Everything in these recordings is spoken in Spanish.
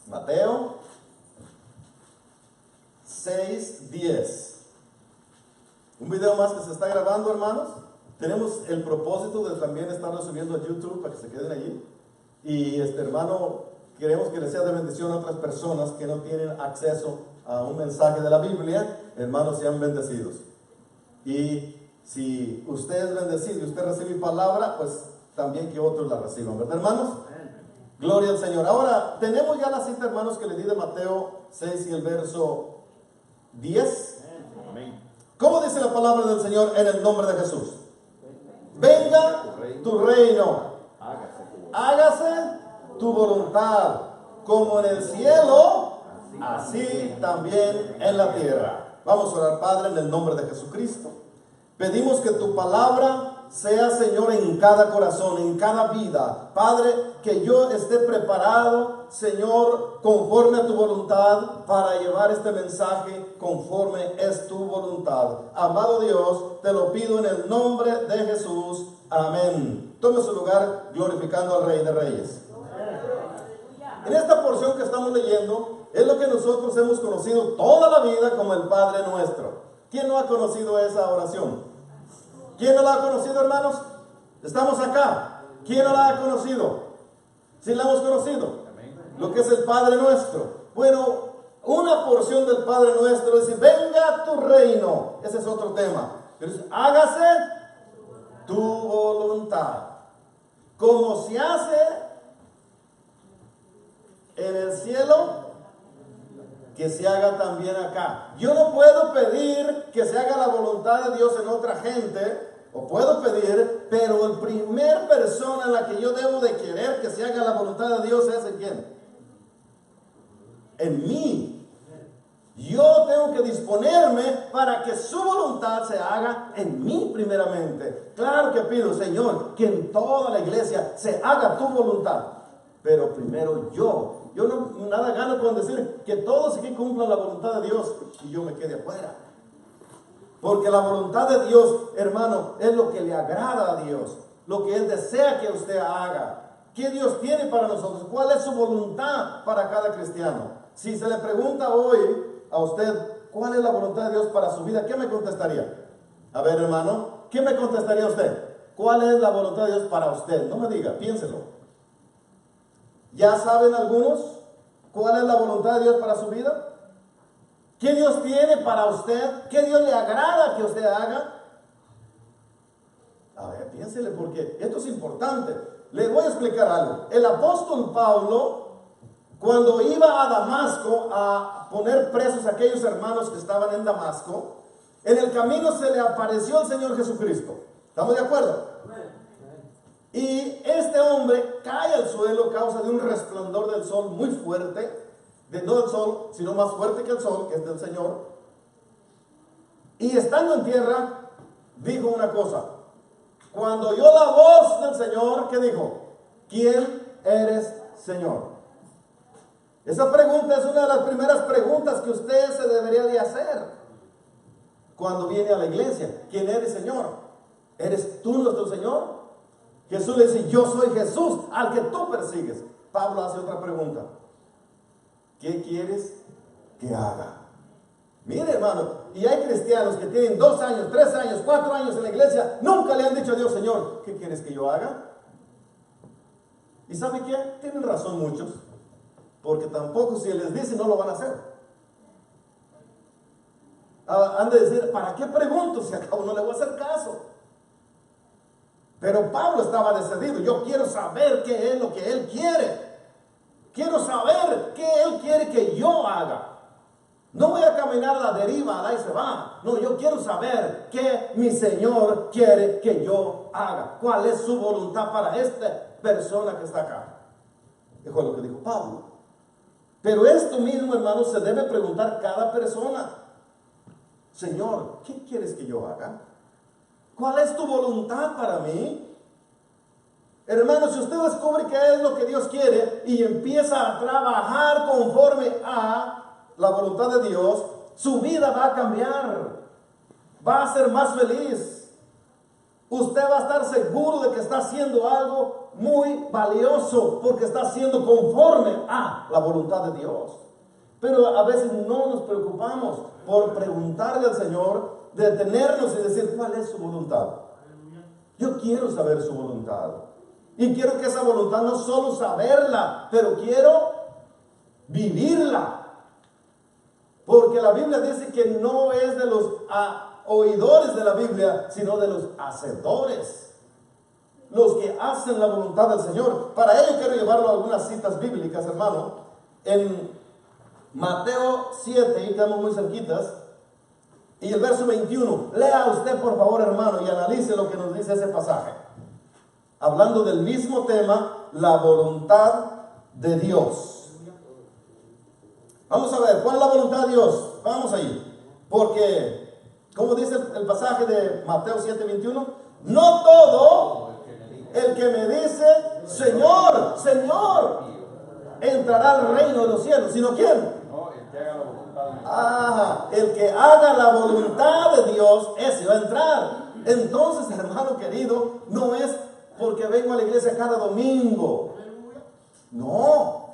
Mateo 6:10. Un video más que se está grabando, hermanos. Tenemos el propósito de también estarlo subiendo a YouTube para que se queden allí. Y hermano, queremos que les sea de bendición a otras personas que no tienen acceso a un mensaje de la Biblia. Hermanos, sean bendecidos. Y si usted es bendecido y usted recibe palabra, pues también que otros la reciban, ¿verdad, hermanos? Gloria al Señor. Ahora, tenemos ya la cita, hermanos, que le di de Mateo 6 y el verso 10. Amén. ¿Cómo dice la palabra del Señor en el nombre de Jesús? Venga tu reino, hágase tu voluntad, como en el cielo, así también en la tierra. Vamos a orar, Padre, en el nombre de Jesucristo. Pedimos que tu palabra sea, Señor, en cada corazón, en cada vida. Padre, que yo esté preparado, Señor, conforme a tu voluntad, para llevar este mensaje conforme es tu voluntad. Amado Dios, te lo pido en el nombre de Jesús. Amén. Tome su lugar glorificando al Rey de Reyes. En esta porción que estamos leyendo, es lo que nosotros hemos conocido toda la vida como el Padre Nuestro. ¿Quién no ha conocido esa oración? ¿Quién no la ha conocido, hermanos? Estamos acá. ¿Quién no la ha conocido? ¿Sí la hemos conocido? Lo que es el Padre Nuestro. Bueno, una porción del Padre Nuestro es: venga tu reino. Ese es otro tema. Pero es: hágase tu voluntad, como se hace en el cielo, que se haga también acá. Yo no puedo pedir que se haga la voluntad de Dios en otra gente, o puedo pedir, pero la primer persona en la que yo debo de querer que se haga la voluntad de Dios es ¿en quién? En mí. Yo tengo que disponerme para que su voluntad se haga en mí primeramente. Claro que pido, Señor, que en toda la iglesia se haga tu voluntad, pero primero yo no nada gano con decir que todos aquí cumplan la voluntad de Dios y yo me quede afuera. Porque la voluntad de Dios, hermano, es lo que le agrada a Dios, lo que Él desea que usted haga. ¿Qué Dios tiene para nosotros? ¿Cuál es su voluntad para cada cristiano? Si se le pregunta hoy a usted, ¿cuál es la voluntad de Dios para su vida? ¿Qué me contestaría? A ver, hermano, ¿qué me contestaría usted? ¿Cuál es la voluntad de Dios para usted? No me diga, piénselo. ¿Ya saben algunos cuál es la voluntad de Dios para su vida? ¿Qué Dios tiene para usted? ¿Qué Dios le agrada que usted haga? A ver, piénsele, porque esto es importante. Les voy a explicar algo. El apóstol Pablo, cuando iba a Damasco a poner presos a aquellos hermanos que estaban en Damasco, en el camino se le apareció el Señor Jesucristo. ¿Estamos de acuerdo? Y este hombre cae al suelo a causa de un resplandor del sol muy fuerte, no del sol, sino más fuerte que el sol, que es del Señor. Y estando en tierra, dijo una cosa: cuando oyó la voz del Señor, ¿qué dijo? ¿Quién eres, Señor? Esa pregunta es una de las primeras preguntas que usted se debería de hacer cuando viene a la iglesia. ¿Quién eres, Señor? ¿Eres tú nuestro Señor? Jesús le dice: yo soy Jesús al que tú persigues. Pablo hace otra pregunta: ¿qué quieres que haga? Mire, hermano, y hay cristianos que tienen 2 años, 3 años, 4 años en la iglesia, nunca le han dicho a Dios: Señor, ¿qué quieres que yo haga? ¿Y sabe qué? Tienen razón muchos, porque tampoco si les dicen no lo van a hacer. Han de decir: ¿para qué pregunto si al cabo no le voy a hacer caso? Pero Pablo estaba decidido: yo quiero saber qué es lo que él quiere. Quiero saber qué él quiere que yo haga. No voy a caminar a la deriva, ahí se va. No, yo quiero saber qué mi Señor quiere que yo haga. ¿Cuál es su voluntad para esta persona que está acá? Eso fue lo que dijo Pablo. Pero esto mismo, hermanos, se debe preguntar cada persona: Señor, ¿qué quieres que yo haga? ¿Cuál es tu voluntad para mí? Hermano, si usted descubre qué es lo que Dios quiere y empieza a trabajar conforme a la voluntad de Dios, su vida va a cambiar, va a ser más feliz. usted va a estar seguro de que está haciendo algo muy valioso, porque está haciendo conforme a la voluntad de Dios. Pero a veces no nos preocupamos por preguntarle al Señor, detenernos y decir, ¿cuál es su voluntad? Yo quiero saber su voluntad. Y quiero que esa voluntad no solo saberla, pero quiero vivirla. Porque la Biblia dice que no es de los oidores de la Biblia, sino de los hacedores. Los que hacen la voluntad del Señor. Para ello quiero llevarlo a algunas citas bíblicas, hermano. En Mateo 7, ahí estamos muy cerquitas. Y el verso 21. Lea usted, por favor, hermano, y analice lo que nos dice ese pasaje. Hablando del mismo tema, la voluntad de Dios. Vamos a ver, ¿cuál es la voluntad de Dios? Vamos ahí. Porque, como dice el pasaje de Mateo 7, 21, no todo el que me dice, Señor, Señor, entrará al reino de los cielos, sino ¿quién? El que haga la voluntad de Dios, ese va a entrar. Entonces, hermano querido, no es porque vengo a la iglesia cada domingo. No.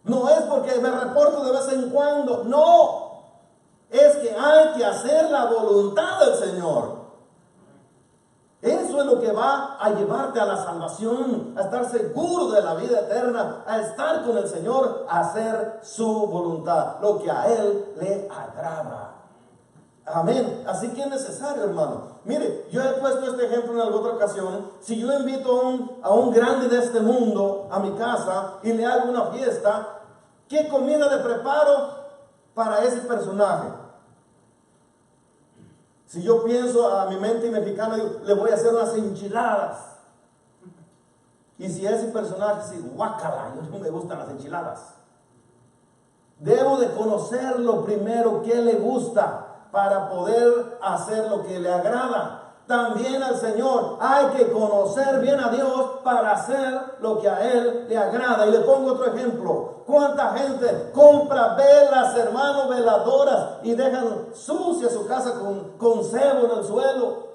No es porque me reporto de vez en cuando. No. Es que hay que hacer la voluntad del Señor. Eso es lo que va a llevarte a la salvación, a estar seguro de la vida eterna, a estar con el Señor, a hacer su voluntad, lo que a Él le agrada. Amén. Así que es necesario, hermano. Mire, yo he puesto este ejemplo en alguna otra ocasión. Si yo invito a un grande de este mundo a mi casa y le hago una fiesta, ¿qué comida le preparo para ese personaje? Si yo pienso a mi mente mexicana, digo, le voy a hacer unas enchiladas. Y si ese personaje dice, guácala, yo no me gustan las enchiladas. Debo de conocerlo primero, qué le gusta, para poder hacer lo que le agrada. También al Señor hay que conocer bien a Dios para hacer lo que a Él le agrada. Y le pongo otro ejemplo. ¿Cuánta gente compra velas, hermano, veladoras, y dejan sucia su casa con cebo en el suelo?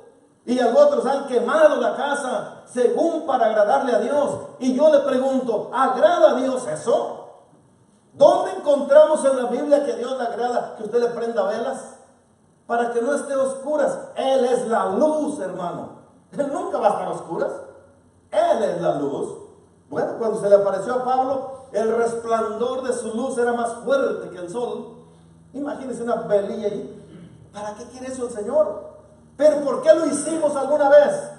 Y otros han quemado la casa según para agradarle a Dios. Y yo le pregunto, ¿agrada a Dios eso? ¿Dónde encontramos en la Biblia que Dios le agrada que usted le prenda velas? Para que no esté oscuras. Él es la luz, hermano. Él nunca va a estar a oscuras. Él es la luz. Bueno, cuando se le apareció a Pablo, el resplandor de su luz era más fuerte que el sol. Imagínense una velilla ahí. ¿Para qué quiere eso el Señor? ¿Pero por qué lo hicimos alguna vez?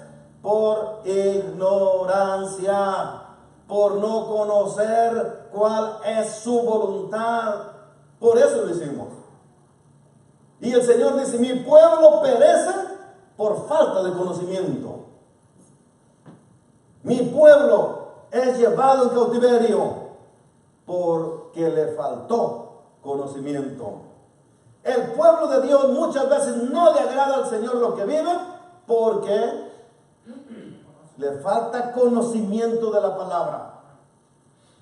Por ignorancia, por no conocer cuál es su voluntad. Por eso lo hicimos. Y el Señor dice, mi pueblo perece por falta de conocimiento. Mi pueblo es llevado en cautiverio porque le faltó conocimiento. El pueblo de Dios muchas veces no le agrada al Señor lo que vive porque le falta conocimiento de la palabra.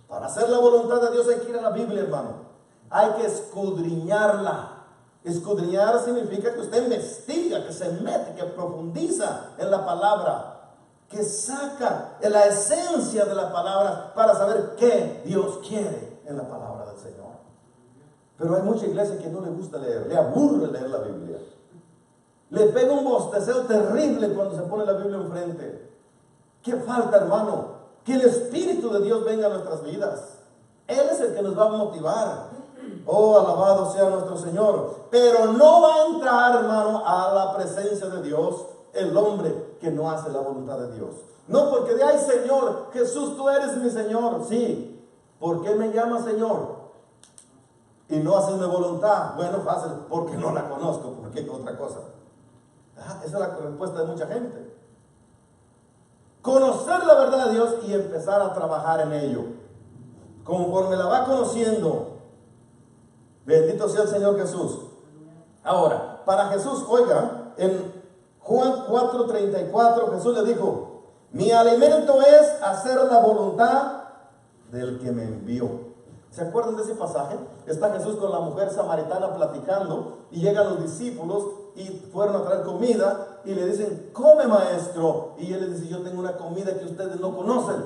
Para hacer la voluntad de Dios hay que ir a la Biblia, hermano. Hay que escudriñarla. Escudriñar significa que usted investiga, que se mete, que profundiza en la palabra, que saca la esencia de la palabra para saber qué Dios quiere en la palabra del Señor. Pero hay mucha iglesia que no le gusta leer, le aburre leer la Biblia. Le pega un bosteceo terrible cuando se pone la Biblia enfrente. ¿Qué falta, hermano? Que el Espíritu de Dios venga a nuestras vidas. Él es el que nos va a motivar. Oh, alabado sea nuestro Señor. Pero no va a entrar, hermano, a la presencia de Dios el hombre que no hace la voluntad de Dios. No porque de, ay Señor, Jesús, tú eres mi Señor. Sí. ¿Por qué me llamas Señor? Y no haces mi voluntad. Bueno, fácil, porque no la conozco. ¿Por qué otra cosa? Esa es la respuesta de mucha gente. Conocer la verdad de Dios y empezar a trabajar en ello. Conforme la va conociendo. Bendito sea el Señor Jesús. Ahora, para Jesús, oiga, en Juan 4:34 Jesús le dijo, mi alimento es hacer la voluntad del que me envió. ¿Se acuerdan de ese pasaje? Está Jesús con la mujer samaritana platicando y llegan los discípulos y fueron a traer comida y le dicen, come maestro. Y él les dice, yo tengo una comida que ustedes no conocen.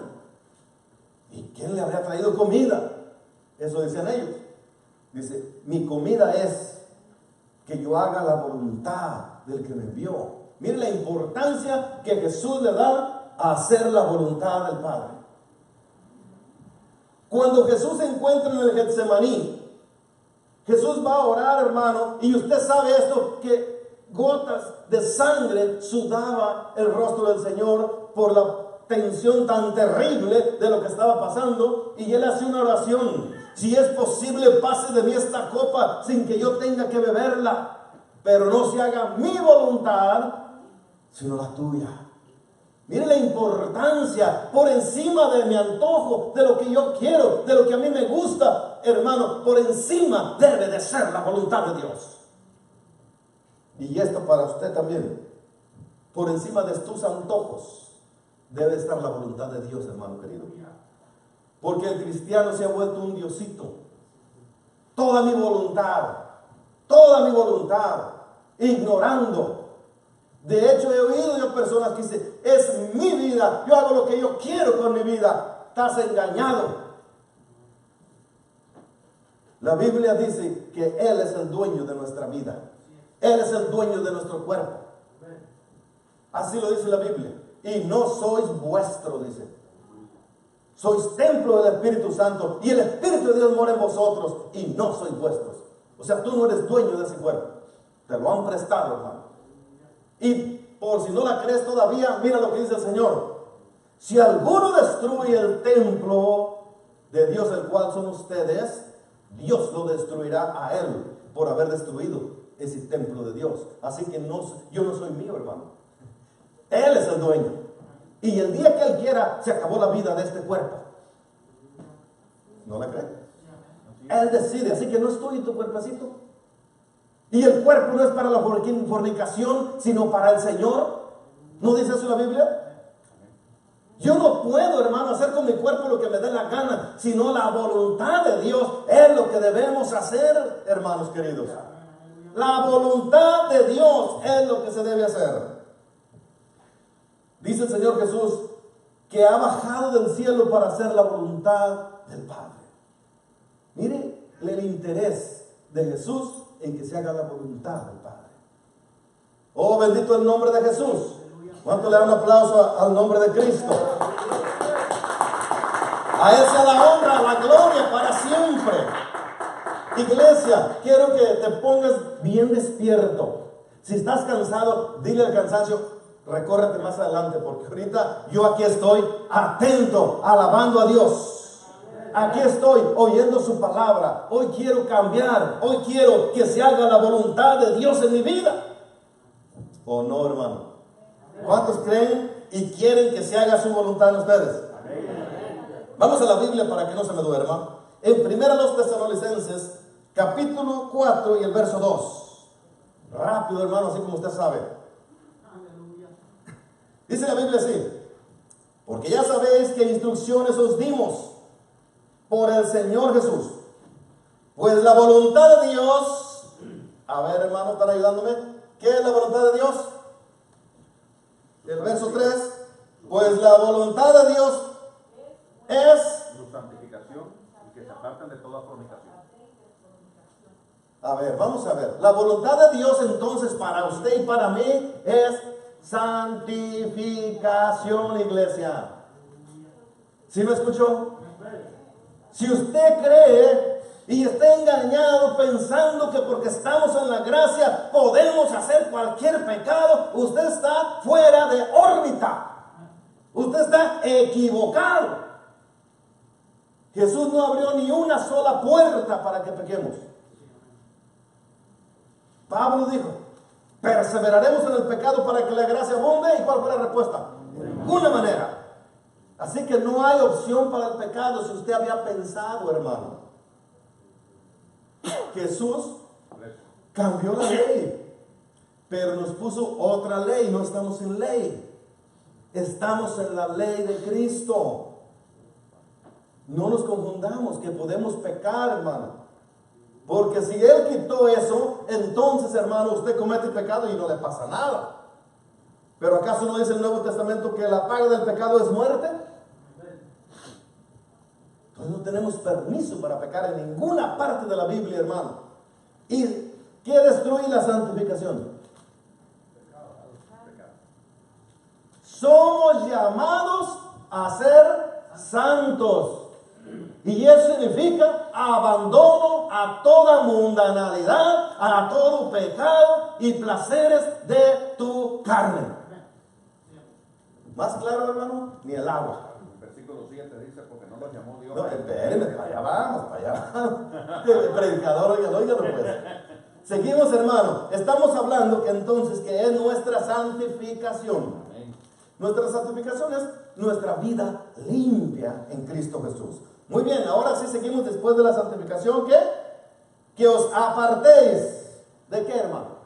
¿Y quién le habría traído comida? Eso decían ellos. Dice, mi comida es que yo haga la voluntad del que me envió. Miren la importancia que Jesús le da a hacer la voluntad del Padre. Cuando Jesús se encuentra en el Getsemaní, Jesús va a orar, hermano, y usted sabe esto, que gotas de sangre sudaba el rostro del Señor por la tensión tan terrible de lo que estaba pasando, y él hace una oración: si es posible, pase de mí esta copa sin que yo tenga que beberla, pero no se haga mi voluntad, sino la tuya. Mire la importancia, por encima de mi antojo, de lo que yo quiero, de lo que a mí me gusta, hermano, por encima debe de ser la voluntad de Dios. Y esto para usted también, por encima de tus antojos debe estar la voluntad de Dios, hermano querido. Porque el cristiano se ha vuelto un diosito. Toda mi voluntad, ignorando. De hecho, he oído yo personas que dicen, es mi vida, yo hago lo que yo quiero con mi vida. Estás engañado. La Biblia dice que Él es el dueño de nuestra vida. Él es el dueño de nuestro cuerpo. Así lo dice la Biblia. Y no sois vuestro, dice. Sois templo del Espíritu Santo y el Espíritu de Dios mora en vosotros y no sois vuestros. O sea, tú no eres dueño de ese cuerpo. Te lo han prestado, hermano. Y por si no la crees todavía, mira lo que dice el Señor. Si alguno destruye el templo de Dios, el cual son ustedes, Dios lo destruirá a él por haber destruido ese templo de Dios. Así que yo no soy mío, hermano. Él es el dueño. Y el día que Él quiera, se acabó la vida de este cuerpo. ¿No la cree? Él decide, así que no es tuyo tu cuerpecito. Y el cuerpo no es para la fornicación, sino para el Señor. ¿No dice eso la Biblia? Yo no puedo, hermano, hacer con mi cuerpo lo que me dé la gana, sino la voluntad de Dios es lo que debemos hacer, hermanos queridos. La voluntad de Dios es lo que se debe hacer. Dice el Señor Jesús que ha bajado del cielo para hacer la voluntad del Padre. Mire el interés de Jesús en que se haga la voluntad del Padre. Oh, bendito el nombre de Jesús. ¿Cuánto le dan un aplauso al nombre de Cristo? A Él sea la honra, la gloria para siempre. Iglesia, quiero que te pongas bien despierto. Si estás cansado, dile al cansancio, recórrete más adelante, porque ahorita yo aquí estoy atento, alabando a Dios. Aquí estoy oyendo su palabra. Hoy quiero cambiar. Hoy quiero que se haga la voluntad de Dios en mi vida. ¿O no, hermano? ¿Cuántos creen y quieren que se haga su voluntad en ustedes? Vamos a la Biblia para que no se me duerma. En 1 Tesalonicenses, capítulo 4 y el verso 2. Rápido, hermano, así como usted sabe. Dice la Biblia así: porque ya sabéis qué instrucciones os dimos por el Señor Jesús. Pues la voluntad de Dios, a ver, hermano, están ayudándome. ¿Qué es la voluntad de Dios? El verso 3. Pues la voluntad de Dios es su santificación y que se aparten de toda fornicación. A ver, vamos a ver. La voluntad de Dios entonces para usted y para mí es santificación, iglesia. ¿Sí me escuchó? Si usted cree y está engañado pensando que porque estamos en la gracia podemos hacer cualquier pecado, usted está fuera de órbita. Usted está equivocado. Jesús no abrió ni una sola puerta para que pequemos. Pablo dijo, perseveraremos en el pecado para que la gracia abunde. ¿Y cuál fue la respuesta? De ninguna manera. Así que no hay opción para el pecado si usted había pensado, hermano. Jesús cambió la ley, pero nos puso otra ley. No estamos en ley, estamos en la ley de Cristo. No nos confundamos que podemos pecar, hermano. Porque si Él quitó eso, entonces, hermano, usted comete pecado y no le pasa nada. Pero ¿acaso no dice el Nuevo Testamento que la paga del pecado es muerte? Entonces no tenemos permiso para pecar en ninguna parte de la Biblia, hermano. ¿Y qué destruye la santificación? Somos llamados a ser santos. Y eso significa abandono a toda mundanalidad, a todo pecado y placeres de tu carne. Más claro, hermano, ni el agua. El versículo 7 dice, porque no los llamó Dios. No, espérenme, para allá vamos, para allá vamos. El predicador, óigalo pues. Seguimos, hermano. Estamos hablando que entonces que es nuestra santificación. Nuestra santificación es nuestra vida limpia en Cristo Jesús. Muy bien, ahora sí seguimos después de la santificación. ¿Qué? Que os apartéis. ¿De qué, hermano?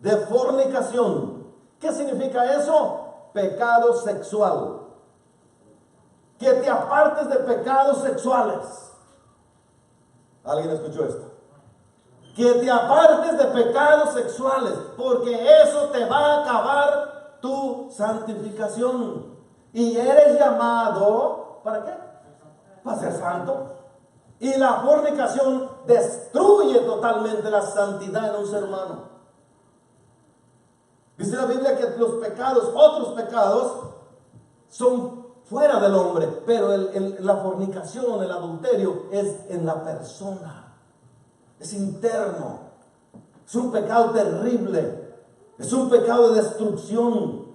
De fornicación. ¿Qué significa eso? Pecado sexual. Que te apartes de pecados sexuales. ¿Alguien escuchó esto? Que te apartes de pecados sexuales, porque eso te va a acabar tu santificación. Y eres llamado, ¿para qué? Para ser santo. Y la fornicación destruye totalmente la santidad en un ser humano. Dice la Biblia que los pecados, otros pecados, son fuera del hombre, pero la fornicación, el adulterio, es en la persona. Es interno. Es un pecado terrible. Es un pecado de destrucción.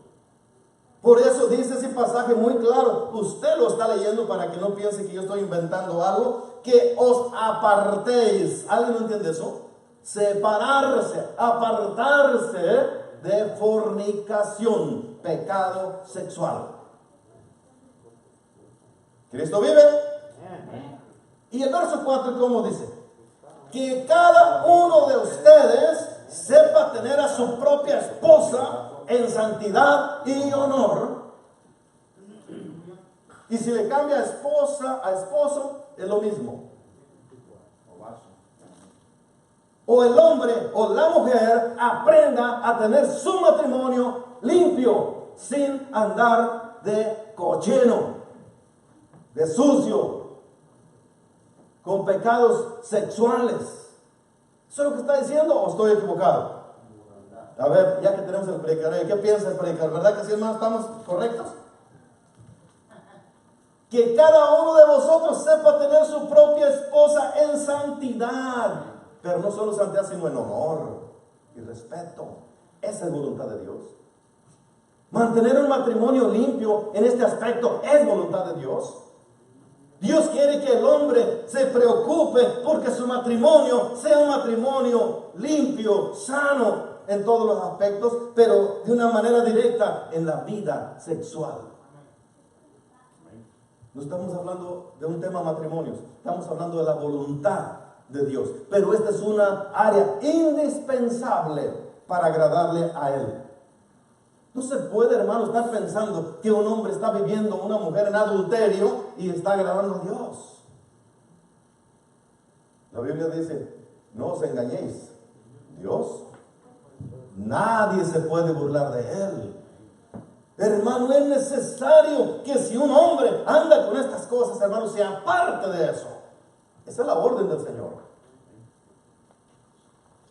Por eso dice ese pasaje muy claro. Usted lo está leyendo para que no piense que yo estoy inventando algo. Que os apartéis. ¿Alguien no entiende eso? Separarse, apartarse de fornicación, pecado sexual. ¿Cristo vive? Y el verso 4, ¿cómo dice? Que cada uno de ustedes sepa tener a su propia esposa en santidad y honor. Y si le cambia esposa a esposo, es lo mismo. O el hombre o la mujer aprenda a tener su matrimonio limpio, sin andar de cochino, de sucio, con pecados sexuales. ¿Eso es lo que está diciendo o estoy equivocado? A ver, ya que tenemos el predicador, ¿qué piensa el predicador? ¿Verdad que sí, hermano, estamos correctos? Que cada uno de vosotros sepa tener su propia esposa en santidad. Pero no solo santidad, sino en honor y respeto. Esa es voluntad de Dios. Mantener un matrimonio limpio en este aspecto es voluntad de Dios. Dios quiere que el hombre se preocupe porque su matrimonio sea un matrimonio limpio, sano en todos los aspectos, pero de una manera directa en la vida sexual. No estamos hablando de un tema matrimonios, estamos hablando de la voluntad de Dios. Pero esta es una área indispensable para agradarle a Él. No se puede, hermano, estar pensando que un hombre está viviendo una mujer en adulterio y está agradando a Dios. La Biblia dice, no os engañéis. Dios, nadie se puede burlar de Él. Hermano, es necesario que si un hombre anda con estas cosas, hermano, se aparte de eso. Esa es la orden del Señor.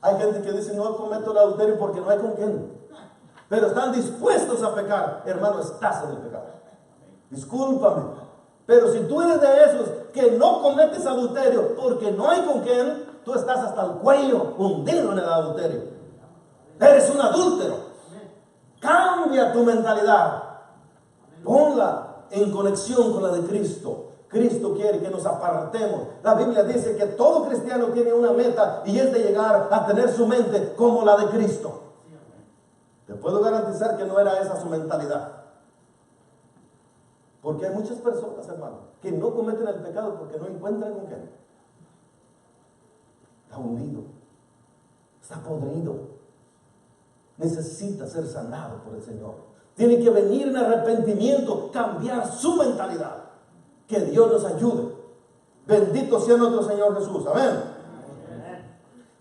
Hay gente que dice, no cometo el adulterio porque no hay con quién. Pero están dispuestos a pecar. Hermano, estás en el pecado. Discúlpame. Pero si tú eres de esos que no cometes adulterio porque no hay con quién, tú estás hasta el cuello hundido en el adulterio. Eres un adúltero. Cambia tu mentalidad. Ponla en conexión con la de Cristo. Cristo quiere que nos apartemos. La Biblia dice que todo cristiano tiene una meta y es de llegar a tener su mente como la de Cristo. Te puedo garantizar que no era esa su mentalidad. Porque hay muchas personas, hermano, que no cometen el pecado porque no encuentran con quién. Está hundido. Está podrido. Necesita ser sanado por el Señor. Tiene que venir en arrepentimiento, cambiar su mentalidad. Que Dios nos ayude. Bendito sea nuestro Señor Jesús. Amén.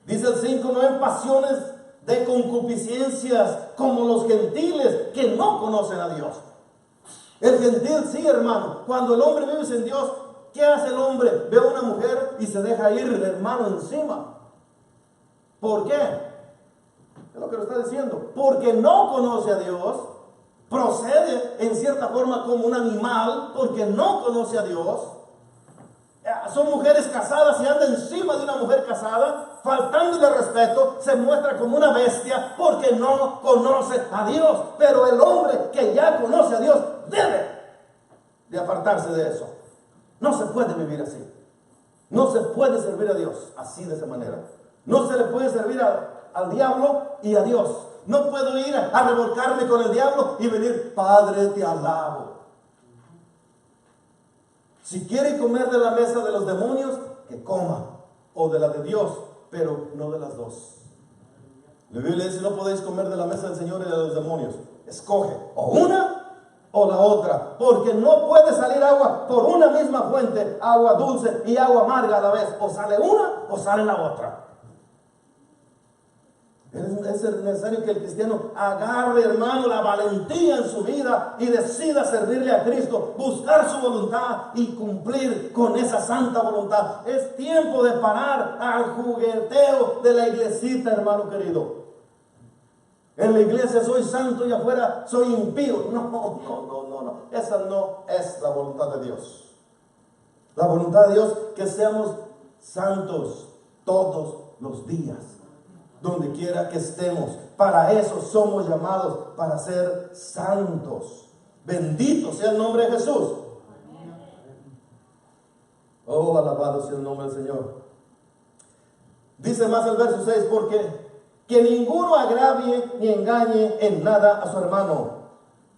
Dice el 5, no en pasiones de concupiscencias como los gentiles que no conocen a Dios. El gentil sí, hermano. Cuando el hombre vive sin Dios, ¿qué hace el hombre? Ve a una mujer y se deja ir, hermano, encima. ¿Por qué? Es lo que lo está diciendo. Porque no conoce a Dios. Procede en cierta forma como un animal porque no conoce a Dios. Son mujeres casadas y anda encima de una mujer casada, faltándole respeto, se muestra como una bestia porque no conoce a Dios. Pero el hombre que ya conoce a Dios debe de apartarse de eso. No se puede vivir así. No se puede servir a Dios así, de esa manera. No se le puede servir al diablo y a Dios. No puedo ir a revolcarme con el diablo y venir, Padre, te alabo. Si quiere comer de la mesa de los demonios, que coma, o de la de Dios, pero no de las dos. La Biblia dice, no podéis comer de la mesa del Señor y de los demonios. Escoge o una o la otra, porque no puede salir agua por una misma fuente, agua dulce y agua amarga a la vez. O sale una o sale la otra. Es necesario que el cristiano agarre, hermano, la valentía en su vida y decida servirle a Cristo, buscar su voluntad y cumplir con esa santa voluntad. Es tiempo de parar al jugueteo de la iglesita, hermano querido. En la iglesia soy santo y afuera soy impío. No. Esa no es la voluntad de Dios. La voluntad de Dios es que seamos santos todos los días. Donde quiera que estemos, para eso somos llamados, para ser santos. Bendito sea el nombre de Jesús. Oh, alabado sea el nombre del Señor. Dice más el verso 6, porque que ninguno agravie ni engañe en nada a su hermano,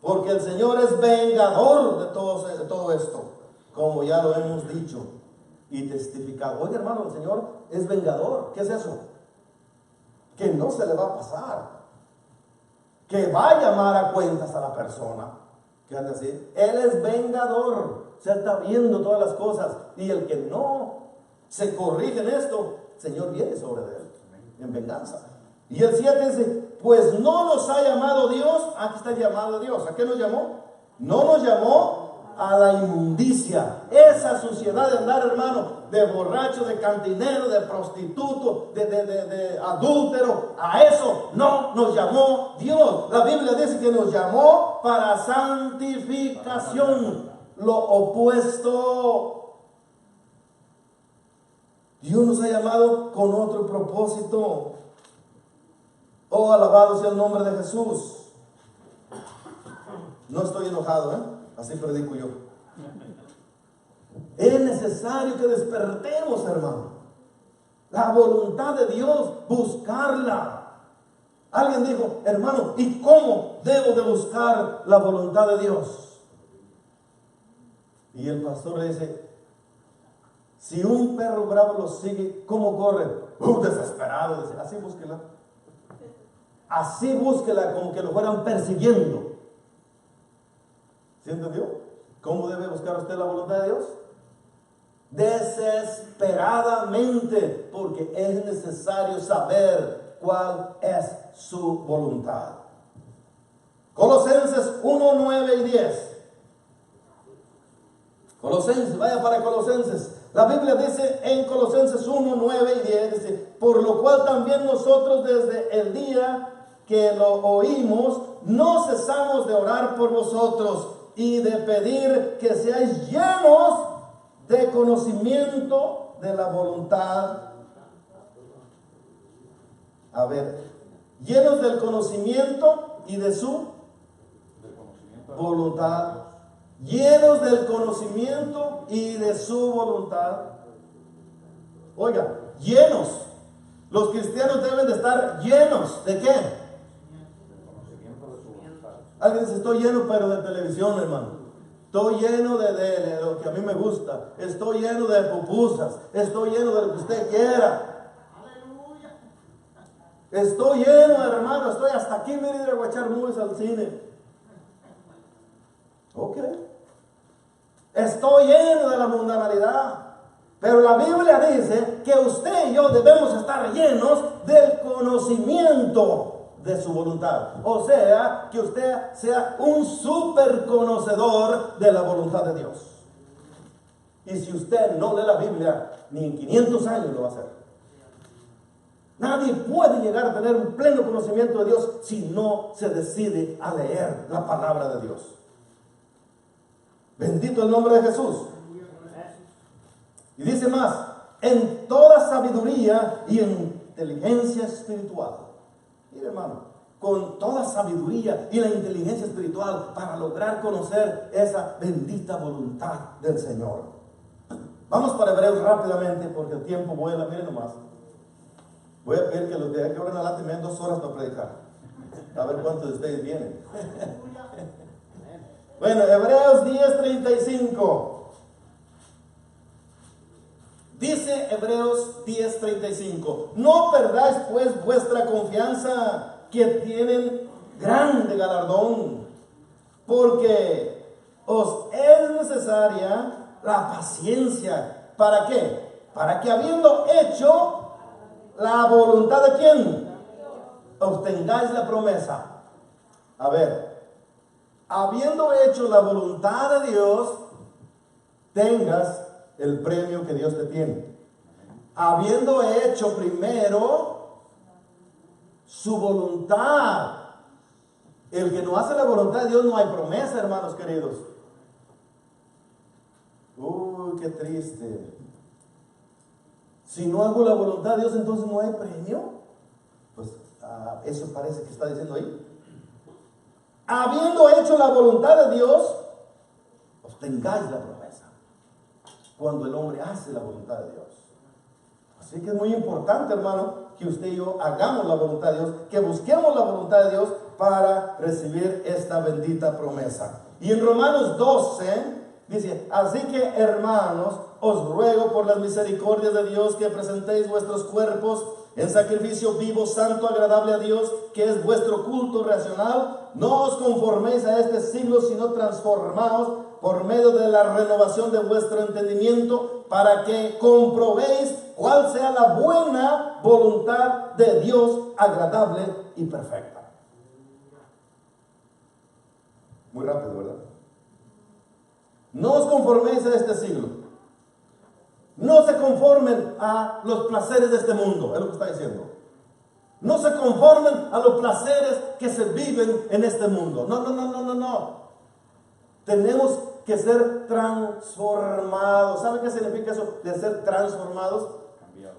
porque el Señor es vengador de todo esto, como ya lo hemos dicho y testificado. Oye, hermano, el Señor es vengador. ¿Qué es eso? Que no se le va a pasar, que va a llamar a cuentas a la persona que anda así. Él es vengador, se está viendo todas las cosas, y el que no se corrige en esto, el Señor viene sobre él en venganza. Y el 7 dice, pues no nos ha llamado Dios. Aquí está el llamado de Dios. ¿A qué nos llamó? No nos llamó a la inmundicia, esa suciedad de andar, hermano, de borracho, de cantinero, de prostituto, de adúltero. A eso no nos llamó Dios. La Biblia dice que nos llamó para santificación, lo opuesto. Dios nos ha llamado con otro propósito. Oh, alabado sea el nombre de Jesús. No estoy enojado, así predico yo. Es necesario que despertemos, hermano. La voluntad de Dios, buscarla. Alguien dijo, hermano, ¿y cómo debo de buscar la voluntad de Dios? Y el pastor le dice, si un perro bravo lo sigue, ¿cómo corre? Desesperado. Dice, así búsquela. Así búsquela, como que lo fueran persiguiendo. ¿Sí entendió? ¿Cómo debe buscar usted la voluntad de Dios? Desesperadamente, porque es necesario saber cuál es su voluntad. Colosenses 1, 9 y 10. Colosenses, vaya para Colosenses. La Biblia dice en Colosenses 1, 9 y 10, dice, por lo cual también nosotros desde el día que lo oímos, no cesamos de orar por vosotros y de pedir que seáis llenos de conocimiento de la voluntad. A ver, llenos del conocimiento y de su voluntad. Llenos del conocimiento y de su voluntad. Oiga, llenos. Los cristianos deben de estar llenos. ¿De qué? Alguien dice, estoy lleno pero de televisión, hermano. Estoy lleno de lo que a mí me gusta. Estoy lleno de pupusas. Estoy lleno de lo que usted quiera. Estoy lleno, hermano. Estoy hasta aquí, mire, ir a echar movies al cine. Ok. Estoy lleno de la mundanalidad. Pero la Biblia dice que usted y yo debemos estar llenos del conocimiento de su voluntad. O sea, que usted sea un súper conocedor de la voluntad de Dios. Y si usted no lee la Biblia, ni en 500 años lo va a hacer. Nadie puede llegar a tener un pleno conocimiento de Dios si no se decide a leer la palabra de Dios. Bendito el nombre de Jesús. Y dice más, en toda sabiduría y inteligencia espiritual. Mire, hermano, con toda sabiduría y la inteligencia espiritual para lograr conocer esa bendita voluntad del Señor. Vamos para Hebreos rápidamente porque el tiempo vuela. Miren nomás. Voy a pedir que los de aquí ahora en adelante me den 2 horas para predicar. A ver cuántos de ustedes vienen. Bueno, Hebreos 10:35. Dice Hebreos 10:35. No perdáis pues vuestra confianza, que tienen grande galardón, porque os es necesaria la paciencia. ¿Para qué? Para que habiendo hecho la voluntad de quién, obtengáis la promesa. A ver, habiendo hecho la voluntad de Dios, tengas el premio que Dios te tiene. Habiendo hecho primero su voluntad. El que no hace la voluntad de Dios, no hay promesa, hermanos queridos. Uy, qué triste. Si no hago la voluntad de Dios, entonces no hay premio. Pues eso parece que está diciendo ahí. Habiendo hecho la voluntad de Dios, obtengáis la promesa. Cuando el hombre hace la voluntad de Dios. Así que es muy importante, hermano, que usted y yo hagamos la voluntad de Dios, que busquemos la voluntad de Dios para recibir esta bendita promesa. Y en Romanos 12 dice, así que, hermanos, os ruego por las misericordias de Dios que presentéis vuestros cuerpos en sacrificio vivo, santo, agradable a Dios, que es vuestro culto racional. No os conforméis a este siglo, sino transformaos por medio de la renovación de vuestro entendimiento, para que comprobéis cuál sea la buena voluntad de Dios, agradable y perfecta. Muy rápido, ¿verdad? No os conforméis a este siglo. No se conformen a los placeres de este mundo, es lo que está diciendo. No se conformen a los placeres que se viven en este mundo. No. Tenemos que ser transformados. ¿Sabe qué significa eso de ser transformados? Cambiados.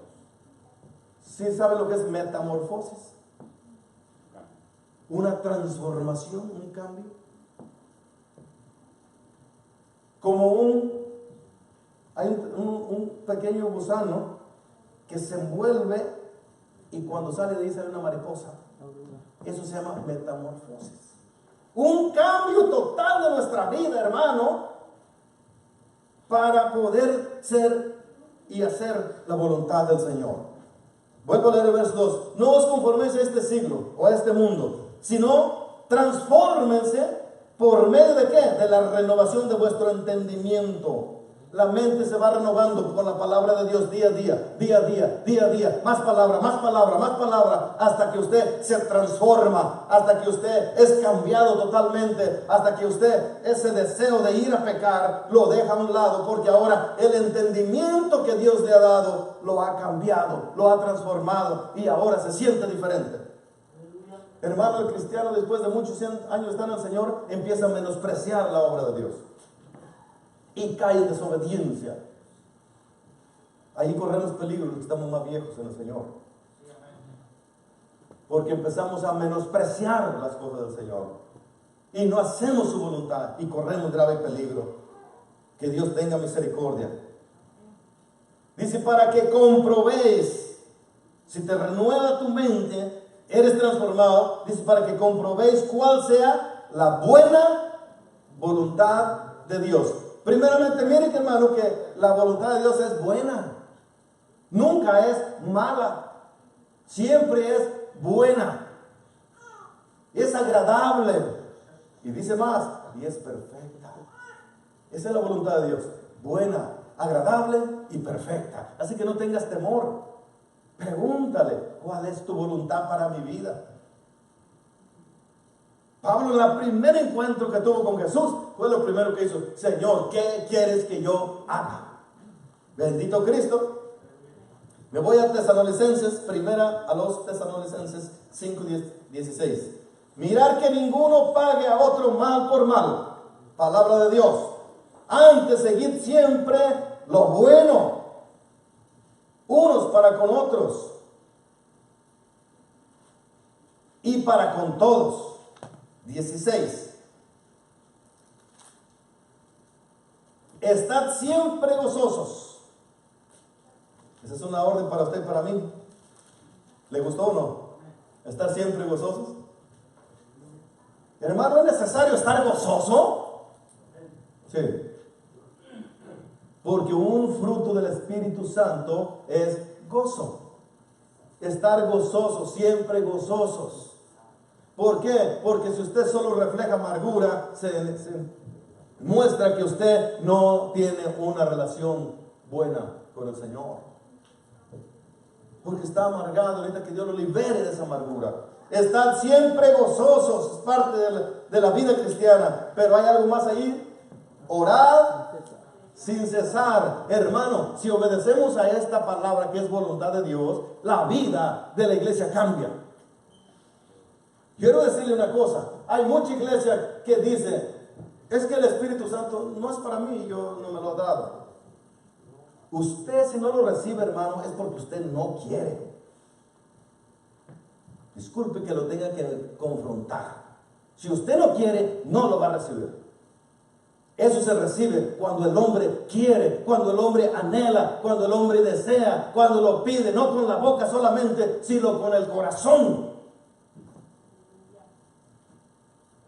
¿Sí sabe lo que es metamorfosis? Una transformación, un cambio. Como hay un pequeño gusano que se envuelve y cuando sale de ahí sale una mariposa. Eso se llama metamorfosis. Un cambio total de nuestra vida, hermano, para poder ser y hacer la voluntad del Señor. Voy a leer el verso 2. No os conforméis a este siglo o a este mundo, sino transfórmense por medio de ¿qué? De la renovación de vuestro entendimiento. La mente se va renovando con la palabra de Dios día a día. Más palabra, hasta que usted se transforma, hasta que usted es cambiado totalmente, hasta que usted ese deseo de ir a pecar lo deja a un lado, porque ahora el entendimiento que Dios le ha dado lo ha cambiado, lo ha transformado y ahora se siente diferente. Hermano, el cristiano después de muchos años de estar en el Señor empieza a menospreciar la obra de Dios. Y cae en desobediencia. Ahí corremos peligro los que estamos más viejos en el Señor. Porque empezamos a menospreciar las cosas del Señor. Y no hacemos su voluntad. Y corremos grave peligro. Que Dios tenga misericordia. Dice, para que comprobéis. Si te renueva tu mente, eres transformado. Dice, para que comprobéis cuál sea la buena voluntad de Dios. Primeramente, miren, hermano, que la voluntad de Dios es buena. Nunca es mala. Siempre es buena. Es agradable. Y dice más, y es perfecta. Esa es la voluntad de Dios, buena, agradable y perfecta. Así que no tengas temor. Pregúntale, ¿cuál es tu voluntad para mi vida? Pablo, en el primer encuentro que tuvo con Jesús, fue lo primero que hizo: Señor, ¿qué quieres que yo haga? Bendito Cristo. Me voy a Tesalonicenses, primera a los Tesalonicenses 5:16. Mirar que ninguno pague a otro mal por mal. Palabra de Dios. Antes seguid siempre lo bueno, unos para con otros y para con todos. 16. Estad siempre gozosos. Esa es una orden para usted y para mí. ¿Le gustó o no? ¿Estar siempre gozosos? Hermano, ¿es necesario estar gozoso? Sí. Porque un fruto del Espíritu Santo es gozo. Estar gozosos, siempre gozosos. ¿Por qué? Porque si usted solo refleja amargura, se muestra que usted no tiene una relación buena con el Señor. Porque está amargado, necesita que Dios lo libere de esa amargura. Estar siempre gozosos es parte de la vida cristiana. Pero hay algo más ahí. Orad sin cesar. Hermano, si obedecemos a esta palabra que es voluntad de Dios, la vida de la iglesia cambia. Quiero decirle una cosa: hay mucha iglesia que dice, es que el Espíritu Santo no es para mí, yo no me lo he dado. Usted, si no lo recibe, hermano, es porque usted no quiere. Disculpe que lo tenga que confrontar. Si usted no quiere, no lo va a recibir. Eso se recibe cuando el hombre quiere, cuando el hombre anhela, cuando el hombre desea, cuando lo pide, no con la boca solamente, sino con el corazón.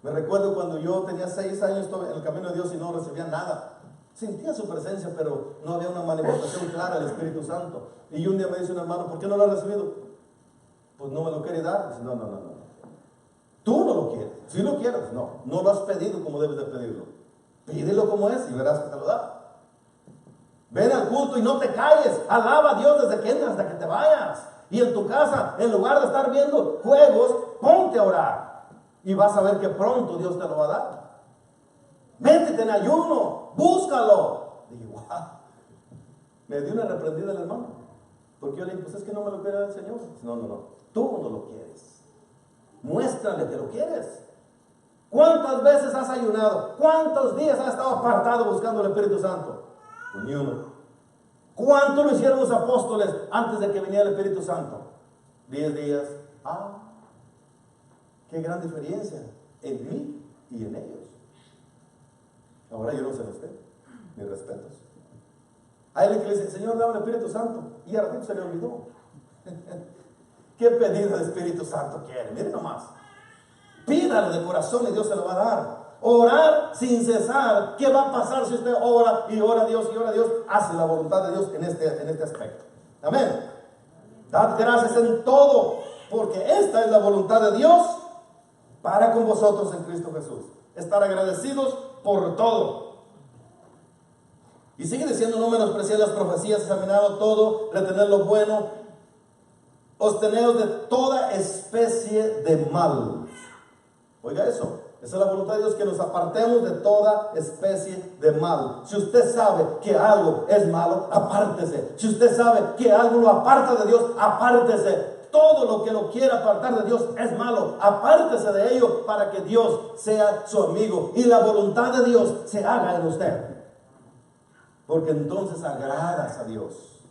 Me recuerdo cuando yo tenía 6 años en el camino de Dios y no recibía nada. Sentía su presencia, pero no había una manifestación clara del Espíritu Santo. Y un día me dice un hermano, ¿por qué no lo has recibido? Pues no me lo quiere dar. Dice, no. Tú no lo quieres. Si lo quieres, no lo has pedido como debes de pedirlo. Pídelo como es y verás que te lo da. Ven al culto y no te calles. Alaba a Dios desde que entras hasta que te vayas. Y en tu casa, en lugar de estar viendo juegos, ponte a orar. Y vas a ver que pronto Dios te lo va a dar. Métete en ayuno, búscalo. Dije, wow. Me dio una reprendida el hermano. Porque yo le dije, pues es que no me lo quiere el Señor. No. Tú no lo quieres. Muéstrale que lo quieres. ¿Cuántas veces has ayunado? ¿Cuántos días has estado apartado buscando el Espíritu Santo? Pues ni uno. ¿Cuánto lo hicieron los apóstoles antes de que viniera el Espíritu Santo? 10 días. Qué gran diferencia en mí y en ellos. Ahora yo no sé usted, mis respetos. Hay alguien que le dice, Señor, dame el Espíritu Santo, y a ratito se le olvidó. ¿Qué pedido de Espíritu Santo quiere? Miren nomás. Pídalo de corazón y Dios se lo va a dar. Orar sin cesar. ¿Qué va a pasar si usted ora y ora a Dios y ora a Dios? Hace la voluntad de Dios en este aspecto. Amén. Dad gracias en todo, porque esta es la voluntad de Dios para con vosotros en Cristo Jesús. Estar agradecidos por todo. Y sigue diciendo, no menospreciad las profecías, examinado todo, retener lo bueno, absteneos de toda especie de mal. Oiga eso, esa es la voluntad de Dios, que nos apartemos de toda especie de mal. Si usted sabe que algo es malo, apártese. Si usted sabe que algo lo aparta de Dios, apártese. Todo lo que lo quiera apartar de Dios es malo. Apártese de ello para que Dios sea su amigo y la voluntad de Dios se haga en usted. Porque entonces agradas a Dios.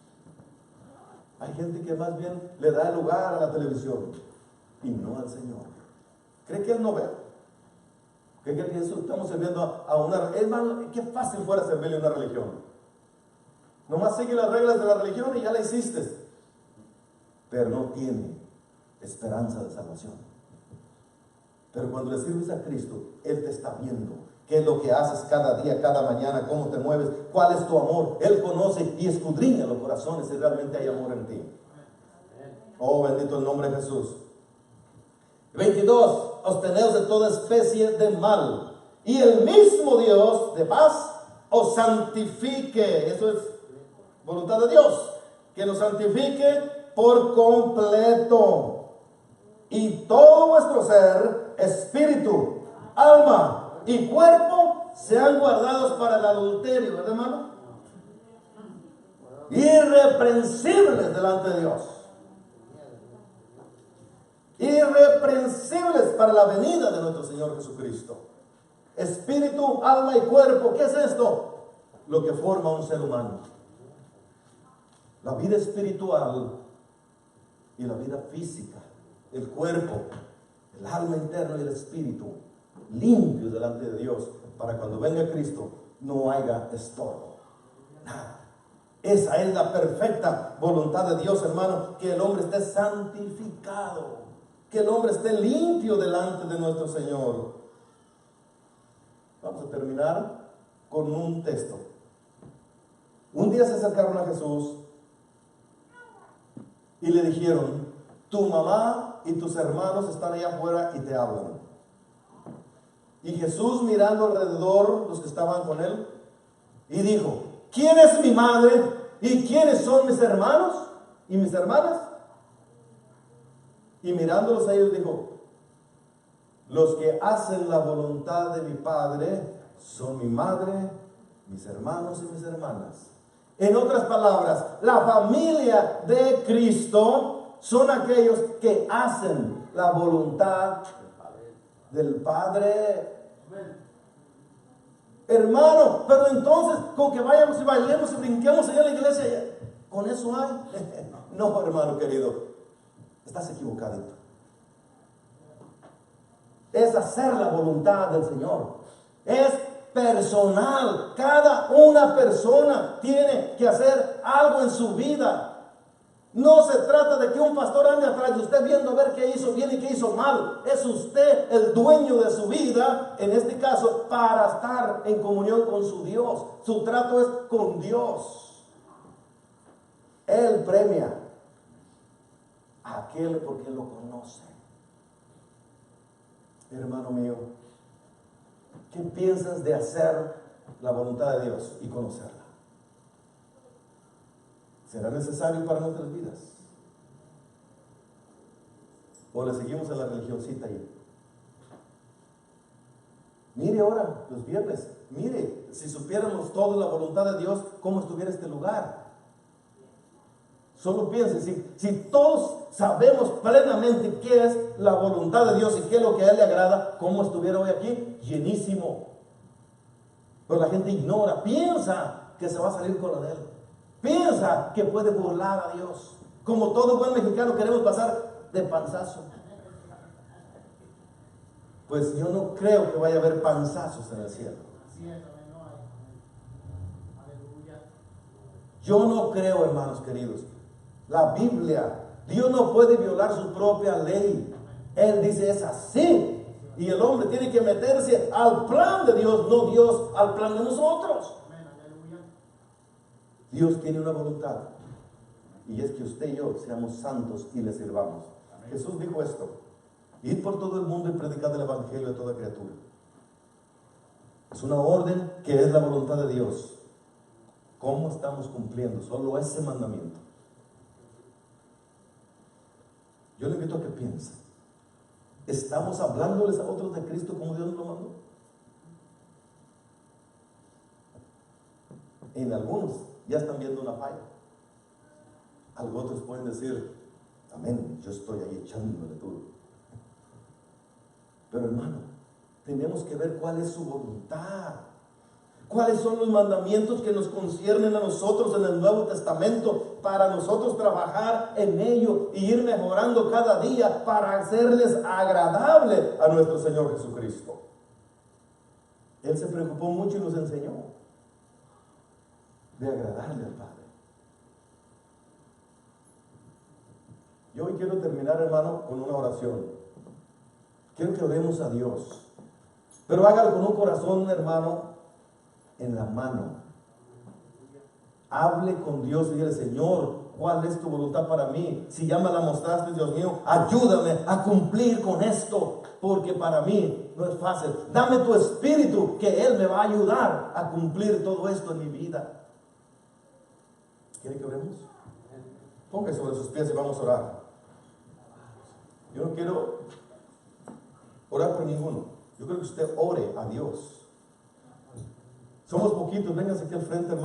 Hay gente que más bien le da lugar a la televisión y no al Señor. ¿Cree que Él no ve? ¿Cree que eso estamos sirviendo a una... Hermano, qué fácil fuera servirle a una religión. Nomás sigue las reglas de la religión y ya la hiciste. Pero no tiene esperanza de salvación. Pero cuando le sirves a Cristo, Él te está viendo. ¿Qué es lo que haces cada día, cada mañana? ¿Cómo te mueves? ¿Cuál es tu amor? Él conoce y escudriña los corazones si realmente hay amor en ti. Oh, bendito el nombre de Jesús. 22. Absteneos de toda especie de mal. y el mismo Dios de paz os santifique. Eso es voluntad de Dios, que nos santifique por completo. Y todo vuestro ser, espíritu, alma y cuerpo sean guardados para el adulterio, ¿verdad, hermano? Irreprensibles delante de Dios. Irreprensibles para la venida de nuestro Señor Jesucristo. Espíritu, alma y cuerpo. ¿Qué es esto? Lo que forma un ser humano. La vida espiritual y la vida física. El cuerpo, el alma interna y el espíritu. Limpios delante de Dios. Para cuando venga Cristo no haya estorbo. Nada. Esa es la perfecta voluntad de Dios, hermano. Que el hombre esté santificado. Que el hombre esté limpio delante de nuestro Señor. Vamos a terminar con un texto. Un día se acercaron a Jesús y le dijeron: tu mamá y tus hermanos están allá afuera y te hablan. Y Jesús, mirando alrededor los que estaban con él, y dijo: ¿quién es mi madre y quiénes son mis hermanos y mis hermanas? Y mirándolos a ellos dijo: los que hacen la voluntad de mi Padre son mi madre, mis hermanos y mis hermanas. En otras palabras, la familia de Cristo son aquellos que hacen la voluntad del Padre. Hermano, pero entonces con que vayamos y bailemos y brinquemos allá en la iglesia, ¿con eso hay? No, hermano querido, estás equivocadito. Es hacer la voluntad del Señor. Es personal. Cada una persona tiene que hacer algo en su vida. No se trata de que un pastor ande atrás de usted viendo a ver qué hizo bien y qué hizo mal. Es usted el dueño de su vida, en este caso, para estar en comunión con su Dios. Su trato es con Dios. Él premia a aquel porque lo conoce. Hermano mío, ¿qué piensas de hacer la voluntad de Dios y conocerla? ¿Será necesario para nuestras vidas? ¿O le seguimos a la religioncita ahí? Mire ahora, los viernes, mire, si supiéramos toda la voluntad de Dios, ¿cómo estuviera este lugar? Solo piense, si todos sabemos plenamente qué es la voluntad de Dios y qué es lo que a Él le agrada, ¿cómo estuviera hoy aquí? Llenísimo. Pero la gente ignora, piensa que se va a salir con la de Él. Piensa que puede burlar a Dios. Como todo buen mexicano queremos pasar de panzazo. Pues yo no creo que vaya a haber panzazos en el cielo. Yo no creo, hermanos queridos. La Biblia, Dios no puede violar su propia ley. Él dice es así. Y el hombre tiene que meterse al plan de Dios, no Dios al plan de nosotros. Dios tiene una voluntad, y es que usted y yo seamos santos y le sirvamos. Amén. Jesús dijo esto: id por todo el mundo y predicad el evangelio a toda criatura. Es una orden que es la voluntad de Dios. ¿Cómo estamos cumpliendo solo ese mandamiento? Yo le invito a que piense. ¿Estamos hablándoles a otros de Cristo como Dios nos lo mandó? En algunos ya están viendo una falla. Algunos pueden decir: amén, yo estoy ahí echándole todo. Pero hermano, tenemos que ver cuál es su voluntad. ¿Cuáles son los mandamientos que nos conciernen a nosotros en el Nuevo Testamento para nosotros trabajar en ello y ir mejorando cada día para hacerles agradable a nuestro Señor Jesucristo? Él se preocupó mucho y nos enseñó de agradarle al Padre. Yo hoy quiero terminar, hermano, con una oración. Quiero que oremos a Dios, pero hágalo con un corazón, hermano, en la mano. Hable con Dios y dígale: Señor, ¿cuál es tu voluntad para mí? Si ya me la mostraste, Dios mío, ayúdame a cumplir con esto, porque para mí no es fácil. Dame tu espíritu, que Él me va a ayudar a cumplir todo esto en mi vida. ¿Quiere que oremos? Póngase sobre sus pies y vamos a orar. Yo no quiero orar por ninguno. Yo creo que usted ore a Dios. Somos poquitos, vénganse aquí al frente, hermano.